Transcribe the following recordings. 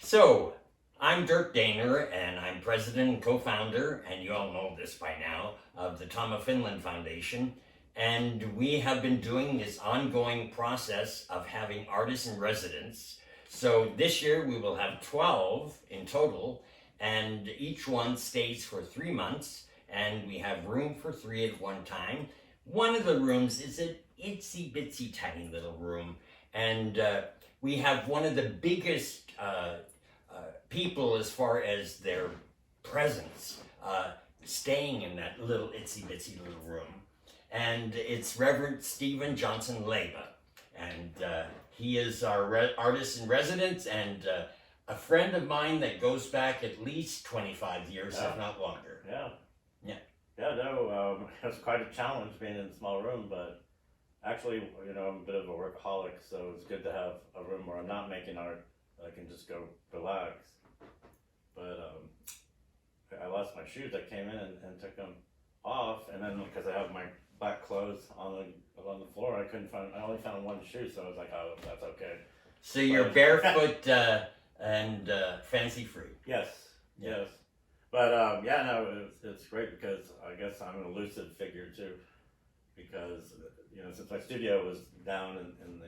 So, I'm Durk Dehner, and I'm president and co-founder, and you all know this by now, of the Tom of Finland Foundation. And we have been doing this ongoing process of having artists in residence. So this year we will have 12 in total, and each one stays for 3 months, and we have room for three at one time. One of the rooms is an itsy bitsy tiny little room, and we have one of the biggest people as far as their presence staying in that little itsy bitsy little room. And it's Reverend Stephen Johnson Leyba. And he is our artist in residence and a friend of mine that goes back at least 25 years, if not longer. Yeah. Yeah. Yeah, no, it was quite a challenge being in a small room, but actually, I'm a bit of a workaholic, so it's good to have a room where I'm not making art. I can just go relax. But I lost my shoes. I came in and took them off, and then because I have my black clothes on the floor, I only found one shoe, so I was like, oh, that's okay. So you're barefoot and fancy free. Yes, yes. But yeah, no, it's great because I guess I'm an elusive figure too, because since my studio was down in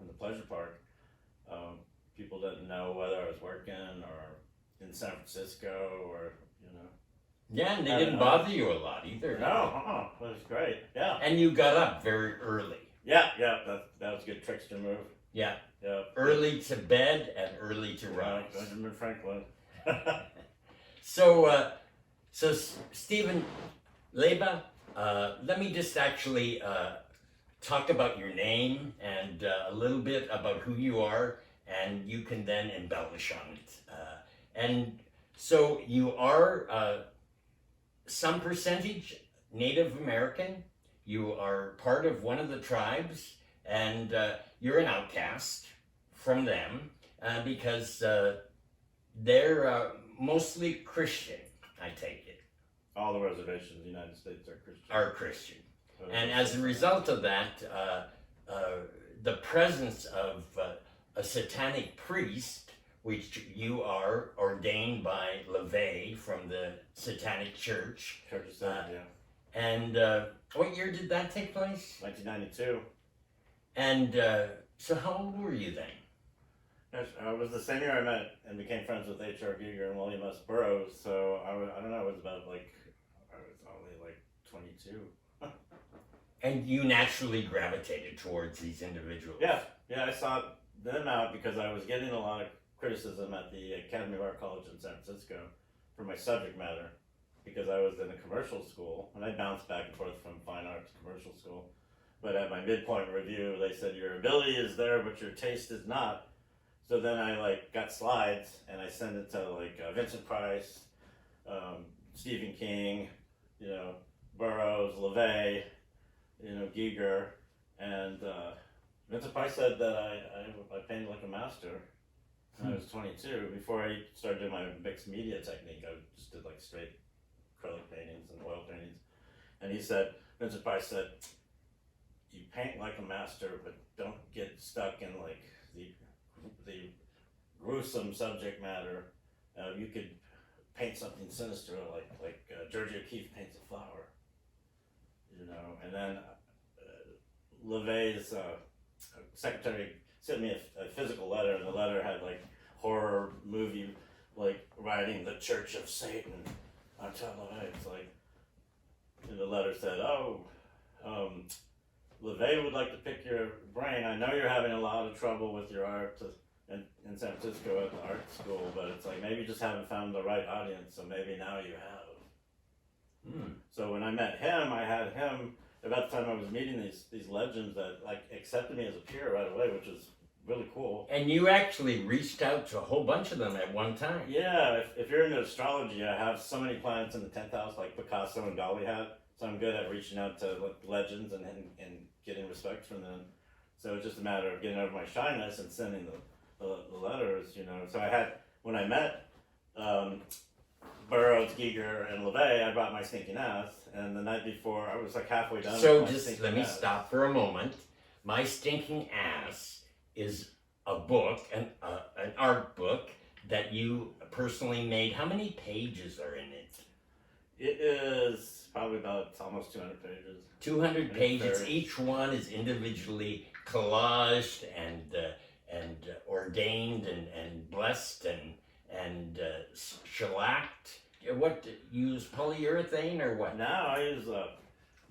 the pleasure park, people didn't know whether I was working or in San Francisco or. Yeah, and they didn't bother you a lot either. No, it was great. Yeah. And you got up very early. Yeah, that was a good trickster move. Yeah. Yeah. Early to bed and early to rise. Benjamin Franklin. So Stephen Leyba, let me just actually talk about your name and a little bit about who you are, and you can then embellish on it. And so you are some percentage Native American. You are part of one of the tribes, and you're an outcast from them because they're mostly Christian, I take it. All the reservations in the United States are Christian. And as a result of that, the presence of a satanic priest, which you are ordained by LeVay from the Satanic Church. Church of Satan, yeah. And what year did that take place? 1992. And so how old were you then? It was the same year I met and became friends with H.R. Giger and William S. Burroughs, so I don't know, it was about I was only 22. And you naturally gravitated towards these individuals. Yeah, I sought them out because I was getting a lot of criticism at the Academy of Art College in San Francisco for my subject matter because I was in a commercial school and I bounced back and forth from fine art to commercial school. But at my midpoint review, they said, your ability is there, but your taste is not. So then I got slides and I sent it to Vincent Price, Stephen King, Burroughs, LeVay, Giger, and Vincent Price said that I painted like a master when I was 22. Before I started doing my mixed media technique, I just did straight acrylic paintings and oil paintings. And Vincent Price said, you paint like a master, but don't get stuck in the gruesome subject matter. You could paint something sinister like Georgia O'Keeffe paints a flower. And then LeVay's secretary sent me a physical letter, and the letter had horror movie writing the Church of Satan on top of it. It's the letter said, LeVay would like to pick your brain. I know you're having a lot of trouble with your art in San Francisco at the art school, but it's maybe you just haven't found the right audience, so maybe now you have. So when I met him, I had him, about the time I was meeting these legends that accepted me as a peer right away, which was really cool. And you actually reached out to a whole bunch of them at one time. Yeah, if you're into astrology, I have so many planets in the 10th house like Picasso and Dali had, so I'm good at reaching out to legends and getting respect from them. So it's just a matter of getting over my shyness and sending the letters, So I had, when I met Burroughs, Giger, and LeVay, I brought my stinking ass, and the night before, I was halfway done. So just let me stop for a moment. My Stinking Ass is a book, an art book that you personally made. How many pages are in it? It is probably about almost 200 pages. 200 pages. Very- Each one is individually collaged and ordained and blessed and shellacked. What, use polyurethane or what? Now I use a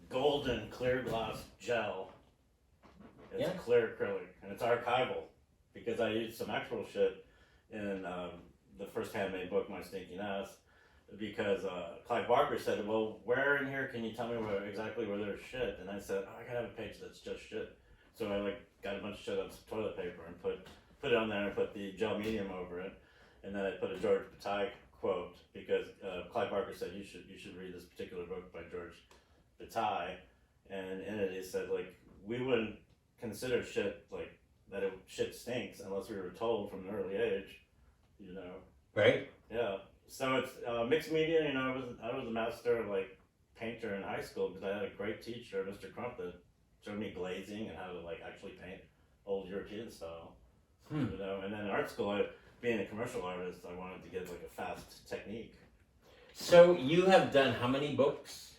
golden clear glass gel. It's Yeah. clear acrylic and it's archival because I used some actual shit in the first handmade book, My Stinking Ass, because Clive Barker said, well, where in here can you tell me exactly where there's shit? And I said, I gotta have a page that's just shit. So I got a bunch of shit on some toilet paper and put it on there and put the gel medium over it. And then I put a George Bataille quote because Clive Barker said you should read this particular book by George Bataille, and in it he said we wouldn't consider shit that shit stinks unless we were told from an early age, Right? Yeah. So it's mixed media. I was a master painter in high school because I had a great teacher, Mr. Crump, that showed me glazing and how to actually paint old European style. And then in art school, being a commercial artist, I wanted to get a fast technique. So you have done how many books?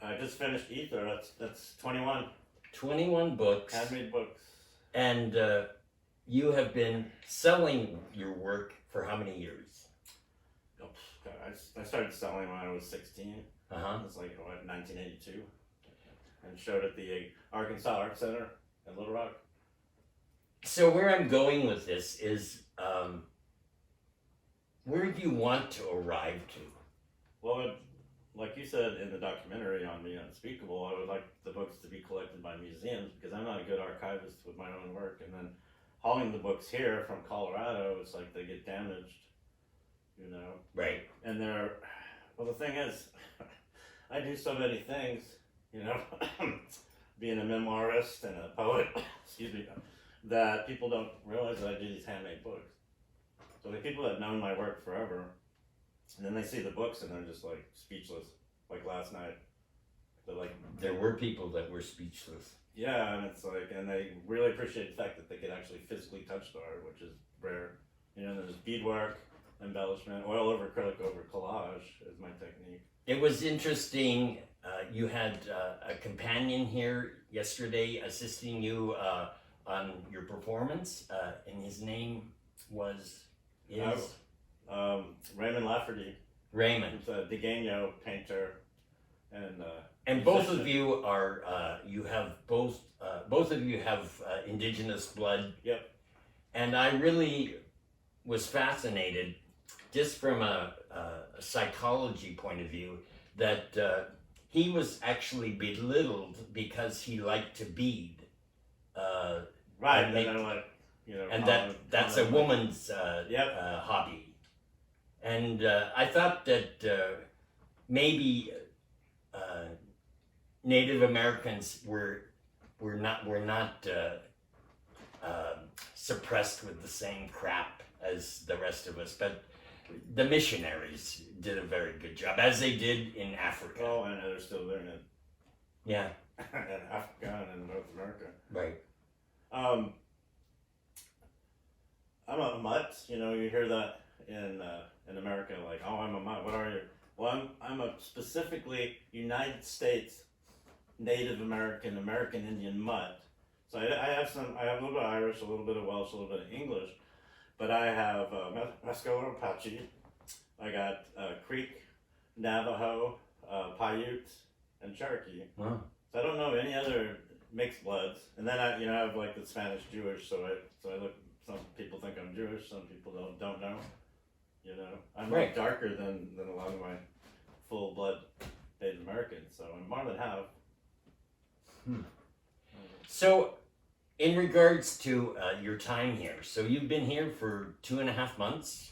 I just finished Ether. That's 21 21 books. handmade books. And you have been selling your work for how many years? Oh, God, I started selling when I was 16. Uh-huh. It was 1982, and showed at the Arkansas Art Center in Little Rock. So where I'm going with this is, where do you want to arrive to? Well, like you said in the documentary on The Unspeakable, I would like the books to be collected by museums because I'm not a good archivist with my own work. And then hauling the books here from Colorado, it's they get damaged, Right. And the thing is, I do so many things, being a memoirist and a poet, excuse me, that people don't realize that I do these handmade books. So the people that have known my work forever, and then they see the books and they're just speechless. Like last night, they're There were people that were speechless. yeah, and it's and they really appreciate the fact that they could actually physically touch the art, which is rare. There's beadwork, embellishment, oil over acrylic over collage is my technique. It was interesting. You had a companion here yesterday assisting you on your performance, and his name is Raymond Lafferty. Raymond. He's a Degano painter, And both of you are you have both of you have indigenous blood. Yep. And I really was fascinated, just from a psychology point of view, that he was actually belittled because he liked to bead. Right, and make- and common- that's a common- woman's Yep. hobby. And I thought that maybe Native Americans were not suppressed with the same crap as the rest of us, but the missionaries did a very good job, as they did in Africa. Oh, and they're still doing it Yeah, in Africa and in North America. right. I'm a mutt. You hear that in America, oh, I'm a mutt. What are you? Well, I'm a specifically United States Native American Indian mutt. So I have I have a little bit of Irish, a little bit of Welsh, a little bit of English, but I have Musqueam Apache. I got Creek, Navajo, Paiute, and Cherokee. Wow. So I don't know any other mixed bloods. And then I have the Spanish Jewish. So I look. Some people think I'm Jewish. Some people don't know. I'm Right. darker than a lot of my full blood Native Americans. So I'm more than half. So, in regards to your time here, so you've been here for 2.5 months,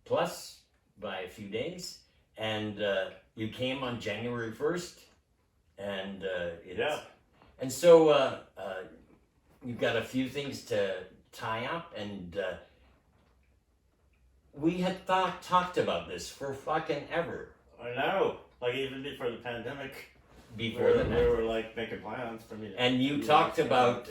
plus by a few days, and you came on January 1st, and Yeah. and so you've got a few things to tie up, and we had talked about this for fucking ever I know. Even before the pandemic. before the we were making plans for me. And you talked about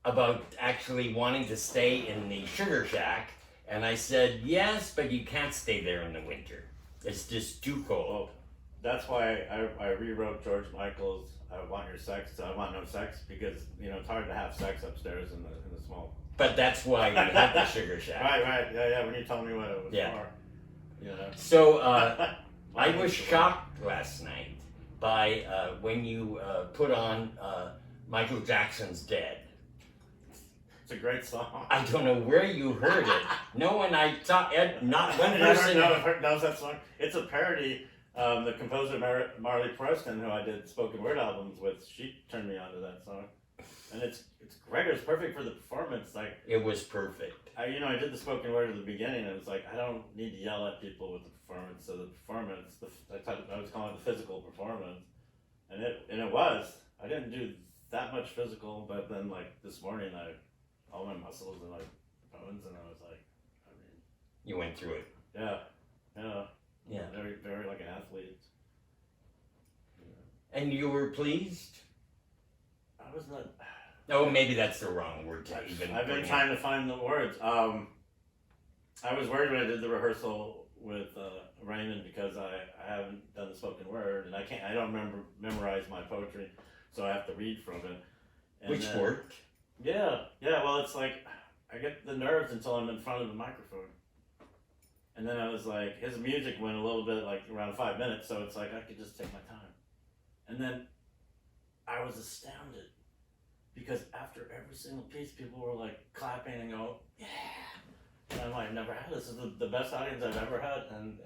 about actually wanting to stay in the sugar shack, and I said, yes, but you can't stay there in the winter. It's just too cold. Well, that's why I rewrote George Michael's "I Want Your Sex" to "I Want No Sex," because it's hard to have sex upstairs in the small. But that's why we have the sugar shack. Right, yeah. When you told me what it was for, So I was shocked last night by when you put on Michael Jackson's "Dead." It's a great song. I don't know where you heard it. No one I thought, not one person knows that song. It's a parody. The composer Marley Preston, who I did spoken word albums with, she turned me on to that song, and it's great. It's perfect for the performance. Like, it was perfect. I did the spoken word at the beginning, and it's like I don't need to yell at people with the performance. So the performance, I was calling it the physical performance, and it was. I didn't do that much physical, but then like this morning, all my muscles and my bones, and I was like, you went through it. Yeah. Very, very like an athlete. And you were pleased? I was not. Oh, maybe that's the wrong word to even. I've been trying to find the words. I was worried when I did the rehearsal with Raymond because I haven't done the spoken word, and I don't memorize my poetry, so I have to read from it. And which worked. Yeah. Well, it's like I get the nerves until I'm in front of the microphone. And then I was like, his music went a little bit like around 5 minutes, so it's like I could just take my time. And then I was astounded because after every single piece, people were like clapping and going, yeah. And I'm like, I've never had this. This is the best audience I've ever had, and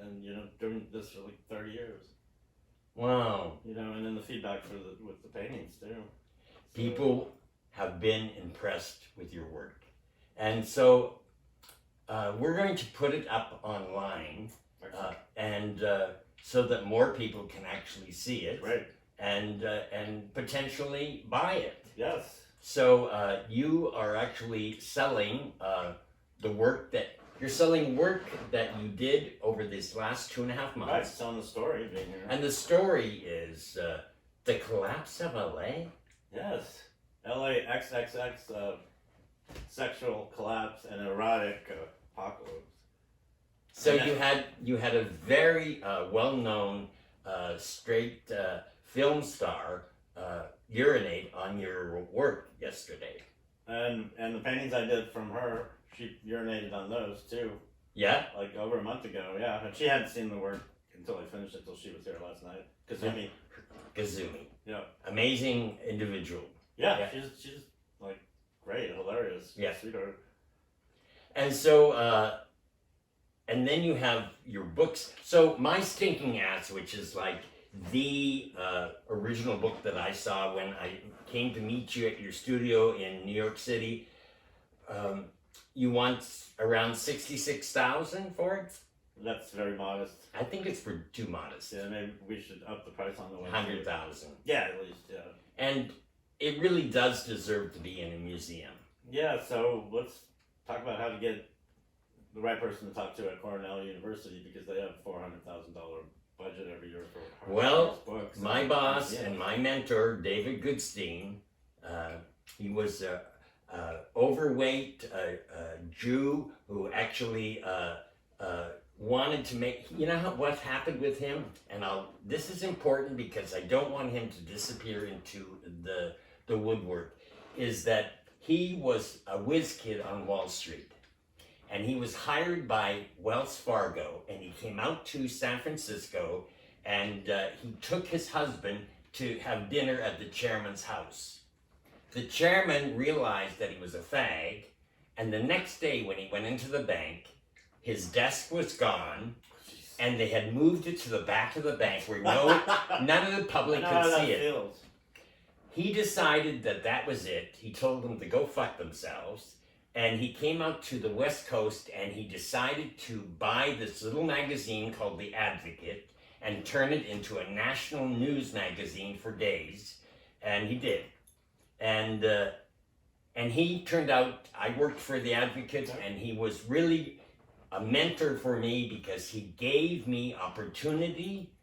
doing this for like 30 years. Wow. And then the feedback with the paintings too. So, people have been impressed with your work, and so. We're going to put it up online, and so that more people can actually see it, right, and potentially buy it. Yes. So you are actually selling the work that you're selling that you did over this last 2.5 months. Right, selling the story being here. And the story is the collapse of LA. Yes, LA XXX. Sexual collapse and erotic apocalypse. So you had a very well-known straight film star urinate on your work yesterday. And the paintings I did from her, she urinated on those too. Yeah? Like over a month ago, yeah. And she hadn't seen the work until I finished it, until she was here last night. Kazumi. Yeah. Amazing individual. Yeah. She's like great, hilarious, sweetheart. And so, and then you have your books. So My Stinking Ass, which is like the original book that I saw when I came to meet you at your studio in New York City. You want around 66,000 for it? That's very modest. I think it's for too modest. Yeah, maybe we should up the price on the one. 100,000. Yeah, at least, yeah. And it really does deserve to be in a museum. Yeah, so let's talk about how to get the right person to talk to at Cornell University, because they have $400,000 budget every year for books. My boss and my mentor, David Goodstein, he was a overweight Jew who actually wanted to make, what happened with him? And this is important because I don't want him to disappear into the woodwork, is that he was a whiz kid on Wall Street. And he was hired by Wells Fargo, and he came out to San Francisco, and he took his husband to have dinner at the chairman's house. The chairman realized that he was a fag, and the next day when he went into the bank, his desk was gone, and they had moved it to the back of the bank where none of the public could see it. He decided that was it. He told them to go fuck themselves. And he came out to the West Coast, and he decided to buy this little magazine called The Advocate and turn it into a national news magazine for days. And he did. And he turned out, I worked for The Advocate, and he was really a mentor for me because he gave me opportunity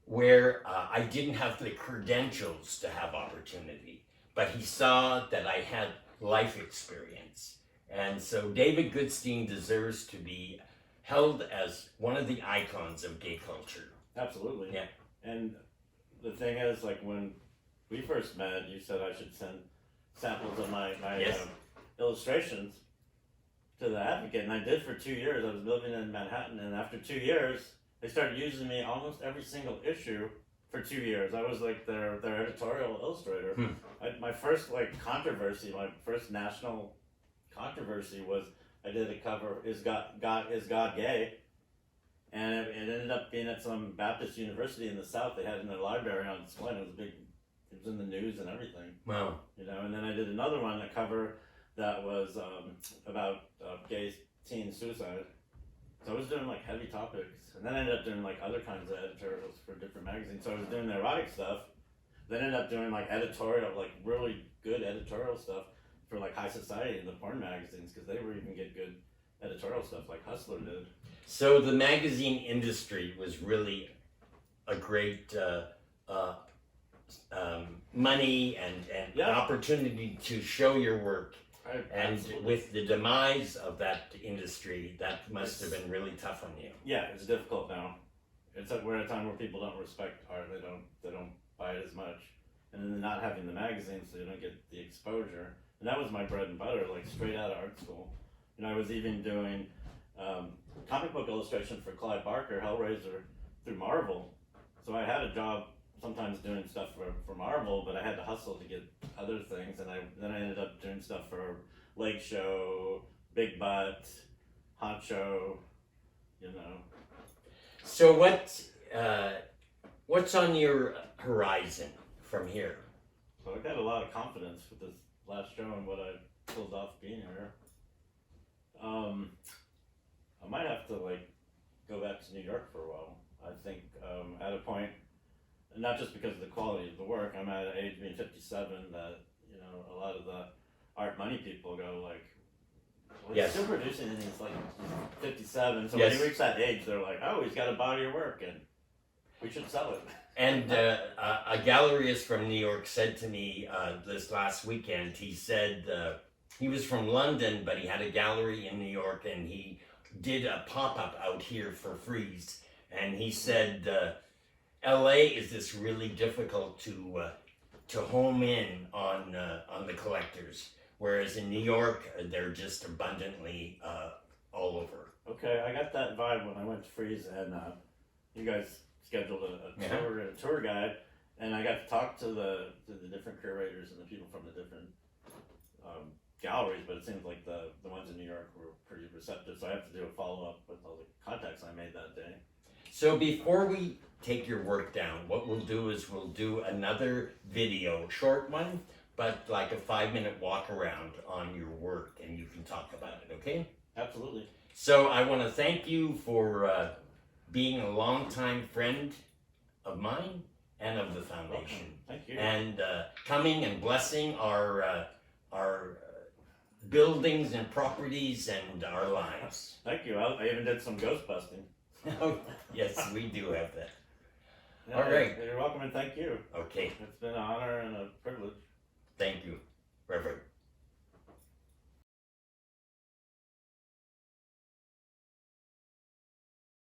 where I didn't have the credentials to have opportunity. but he saw that I had life experience. And so David Goodstein deserves to be held as one of the icons of gay culture. Absolutely. Yeah. And the thing is, like, when we first met, you said I should send samples of my Yes. illustrations to the Advocate, and I did for 2 years. I was living in Manhattan, and after 2 years, they started using me almost every single issue for 2 years. I was like their editorial illustrator. My first controversy, my first national controversy was I did a cover, Is God Gay? And it ended up being at some Baptist university in the South. They had it in their library on display, and it was big. It was in the news and everything. Wow. And then I did another one, a cover that was about gay teen suicide. So I was doing like heavy topics, and then I ended up doing like other kinds of editorials for different magazines. So I was doing the erotic stuff, then ended up doing like editorial, like really good editorial stuff for like high society and the porn magazines, because they were even get good editorial stuff like Hustler did. So the magazine industry was really a great money and Yeah. opportunity to show your work. And Absolutely. with the demise of that industry, that must have been really tough on you. Yeah, it's difficult now. It's like we're at a time where people don't respect art. They don't buy it as much, and then not having the magazines, so you don't get the exposure. And that was my bread and butter, like straight out of art school. I was even doing comic book illustration for Clive Barker, Hellraiser, through Marvel. So I had a job sometimes doing stuff for Marvel, but I had to hustle to get other things, and then I ended up doing stuff for Lake Show, Big Butt, Hot Show, So what's on your horizon from here? So I got a lot of confidence with this last show and what I pulled off being here. I might have to go back to New York for a while. I think at a point, not just because of the quality of the work, I'm at an age being 57 that, a lot of the art money people go well, Yes. he's still producing and he's 57. So Yes. when he reached that age, they're like, oh, he's got to buy your work and we should sell it. And a galleryist from New York said to me this last weekend, he said he was from London, but he had a gallery in New York, and he did a pop-up out here for Frieze. And he said, LA is this really difficult to home in on the collectors, whereas in New York, they're just abundantly all over. Okay, I got that vibe when I went to Frieze, and you guys scheduled a tour guide, and I got to talk to the different curators and the people from the different galleries, but it seems like the ones in New York were pretty receptive, so I have to do a follow-up with all the contacts I made that day. So before we take your work down, what we'll do is we'll do another video, short one, but like a 5-minute walk around on your work, and you can talk about it, okay? Absolutely. So I want to thank you for being a longtime friend of mine and of the foundation. Thank you. And coming and blessing our buildings and properties and our lives. Thank you. I even did some ghost busting. Oh, yes, we do have that. Yeah, All right. You're welcome, and thank you. Okay, It's been an honor and a privilege. thank you, Reverend.